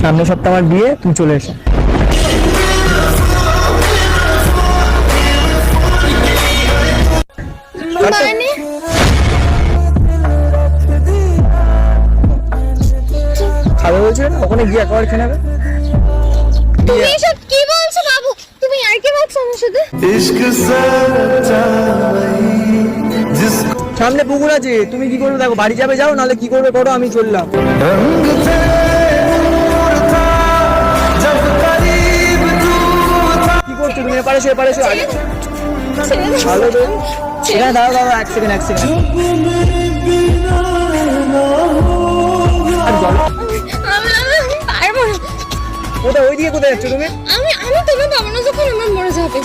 সামনের সপ্তাহে আমার বিয়ে, তুমি চলে এসো। মানে খাবে বলছিলে না, ওখানে গিয়ে একবার খেয়ে নেবে। তুমি এসব কি বলছো বাবু? তুমি আর কি বলছো আমার সাথে? সামনে পুকুর আছে, তুমি কি করবে দেখো, বাড়ি যাবে যাও, নাহলে কি করবে করো, আমি চললাম। কি করছো তুমি? এপারে এসো, এপারে এসো। ভালো তো, এখানে দাঁড়াও দাঁড়াও, এক সেকেন্ড এক সেকেন্ড। আর জল আমি পারবো না। ওটা ওই দিকে কোথায় যাচ্ছ তুমি? আমি তুমি পাবো না যখন আমার মরে যাবে।